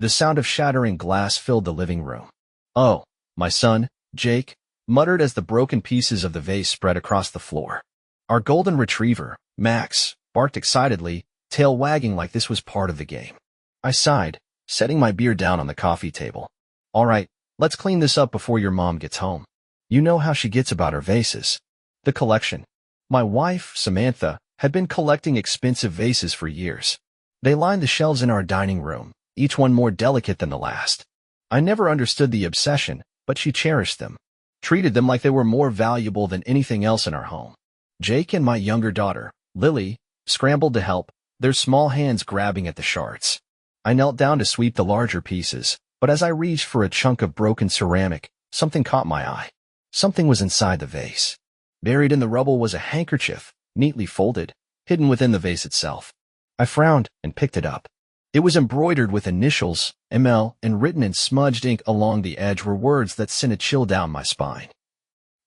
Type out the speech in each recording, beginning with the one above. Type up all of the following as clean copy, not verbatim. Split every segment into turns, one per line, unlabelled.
The sound of shattering glass filled the living room. "Oh, my son," Jake muttered as the broken pieces of the vase spread across the floor. Our golden retriever, Max, barked excitedly, tail wagging like this was part of the game. I sighed, setting my beer down on the coffee table. "All right, let's clean this up before your mom gets home. You know how she gets about her vases." The collection. My wife, Samantha, had been collecting expensive vases for years. They lined the shelves in our dining room, each one more delicate than the last. I never understood the obsession, but she cherished them, treated them like they were more valuable than anything else in our home. Jake and my younger daughter, Lily, scrambled to help, their small hands grabbing at the shards. I knelt down to sweep the larger pieces, but as I reached for a chunk of broken ceramic, something caught my eye. Something was inside the vase. Buried in the rubble was a handkerchief, neatly folded, hidden within the vase itself. I frowned and picked it up. It was embroidered with initials, ML, and written in smudged ink along the edge were words that sent a chill down my spine.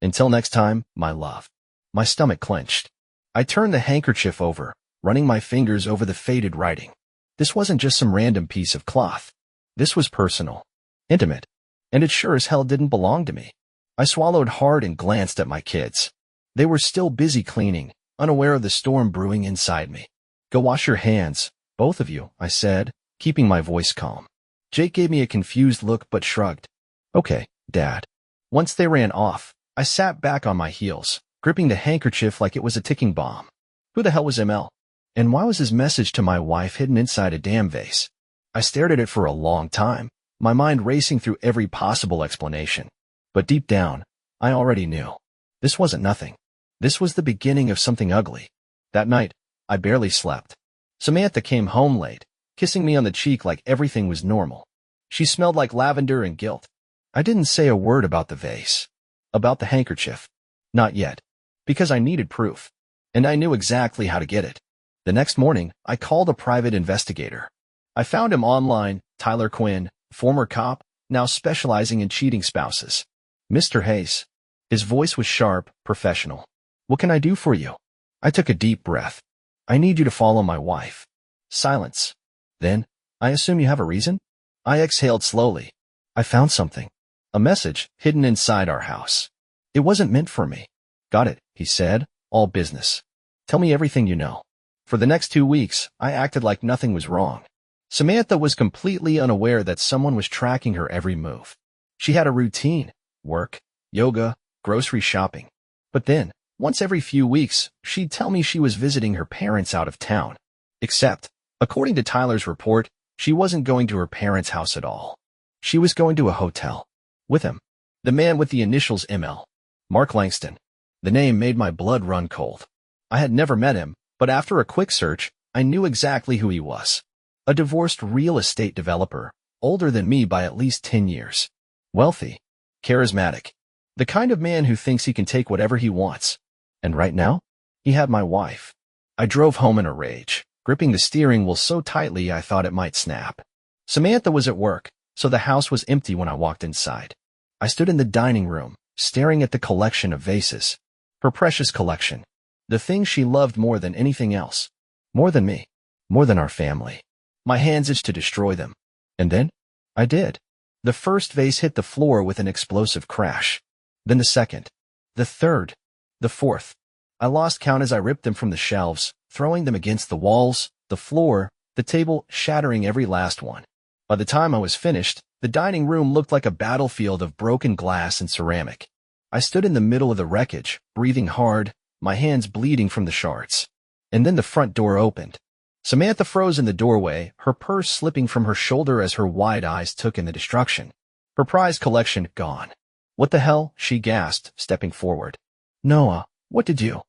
"Until next time, my love." My stomach clenched. I turned the handkerchief over, running my fingers over the faded writing. This wasn't just some random piece of cloth. This was personal, intimate, and it sure as hell didn't belong to me. I swallowed hard and glanced at my kids. They were still busy cleaning, unaware of the storm brewing inside me. "Go wash your hands, both of you," I said, keeping my voice calm. Jake gave me a confused look but shrugged. "Okay, Dad." Once they ran off, I sat back on my heels, gripping the handkerchief like it was a ticking bomb. Who the hell was ML? And why was his message to my wife hidden inside a damn vase? I stared at it for a long time, my mind racing through every possible explanation. But deep down, I already knew. This wasn't nothing. This was the beginning of something ugly. That night, I barely slept. Samantha came home late, kissing me on the cheek like everything was normal. She smelled like lavender and guilt. I didn't say a word about the vase, about the handkerchief. Not yet, because I needed proof, and I knew exactly how to get it. The next morning, I called a private investigator. I found him online, Tyler Quinn, former cop, now specializing in cheating spouses. "Mr. Hayes." His voice was sharp, professional. "What can I do for you?" I took a deep breath. "I need you to follow my wife." Silence. Then, "I assume you have a reason?" I exhaled slowly. "I found something. A message hidden inside our house. It wasn't meant for me." "Got it," he said, all business. "Tell me everything you know." For the next 2 weeks, I acted like nothing was wrong. Samantha was completely unaware that someone was tracking her every move. She had a routine: work, yoga, grocery shopping. But then, once every few weeks, she'd tell me she was visiting her parents out of town. Except, according to Tyler's report, she wasn't going to her parents' house at all. She was going to a hotel. With him. The man with the initials ML. Mark Langston. The name made my blood run cold. I had never met him, but after a quick search, I knew exactly who he was. A divorced real estate developer, older than me by at least 10 years. Wealthy. Charismatic. The kind of man who thinks he can take whatever he wants. And right now, he had my wife. I drove home in a rage, gripping the steering wheel so tightly I thought it might snap. Samantha was at work, so the house was empty when I walked inside. I stood in the dining room, staring at the collection of vases. Her precious collection. The thing she loved more than anything else. More than me. More than our family. My hands itched to destroy them. And then, I did. The first vase hit the floor with an explosive crash. Then the second. The third. The fourth. I lost count as I ripped them from the shelves, throwing them against the walls, the floor, the table, shattering every last one. By the time I was finished, the dining room looked like a battlefield of broken glass and ceramic. I stood in the middle of the wreckage, breathing hard, my hands bleeding from the shards. And then the front door opened. Samantha froze in the doorway, her purse slipping from her shoulder as her wide eyes took in the destruction. Her prized collection gone. "What the hell?" she gasped, stepping forward. "Noah, what did you?"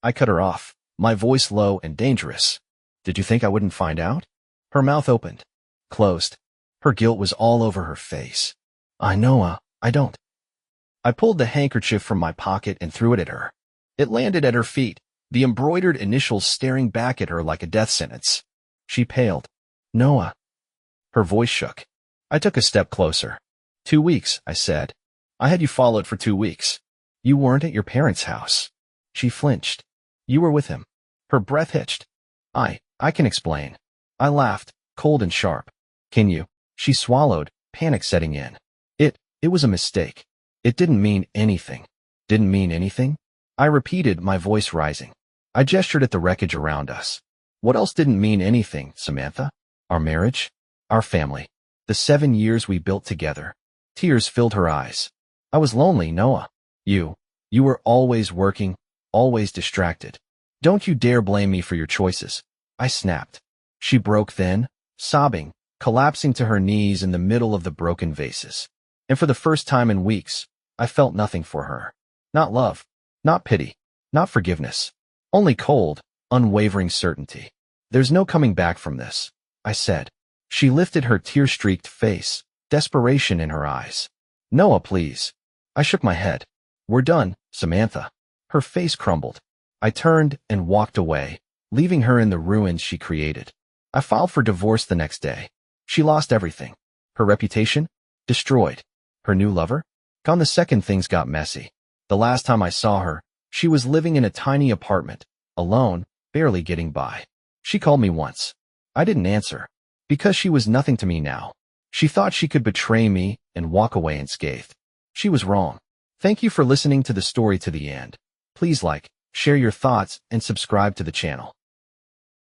I cut her off, my voice low and dangerous. "Did you think I wouldn't find out?" Her mouth opened. Closed. Her guilt was all over her face. Noah, I don't." I pulled the handkerchief from my pocket and threw it at her. It landed at her feet, the embroidered initials staring back at her like a death sentence. She paled. "Noah." Her voice shook. I took a step closer. 2 weeks, I said. "I had you followed for 2 weeks. You weren't at your parents' house." She flinched. "You were with him." Her breath hitched. I can explain." I laughed, cold and sharp. "Can you?" She swallowed, panic setting in. It was a mistake. It didn't mean anything. Didn't mean anything? I repeated, my voice rising. I gestured at the wreckage around us. What else didn't mean anything, Samantha? Our marriage? Our family? The 7 years we built together? Tears filled her eyes. I was lonely, Noah. You were always working, always distracted. Don't you dare blame me for your choices. I snapped. She broke then, sobbing, collapsing to her knees in the middle of the broken vases. And for the first time in weeks, I felt nothing for her. Not love, not pity, not forgiveness. Only cold, unwavering certainty. There's no coming back from this, I said. She lifted her tear-streaked face, desperation in her eyes. Noah, please. I shook my head. We're done, Samantha. Her face crumbled. I turned and walked away, leaving her in the ruins she created. I filed for divorce the next day. She lost everything. Her reputation? Destroyed. Her new lover? Gone the second things got messy. The last time I saw her, she was living in a tiny apartment, alone, barely getting by. She called me once. I didn't answer, because she was nothing to me now. She thought she could betray me and walk away unscathed. She was wrong. Thank you for listening to the story to the end. Please like, share your thoughts, and subscribe to the channel.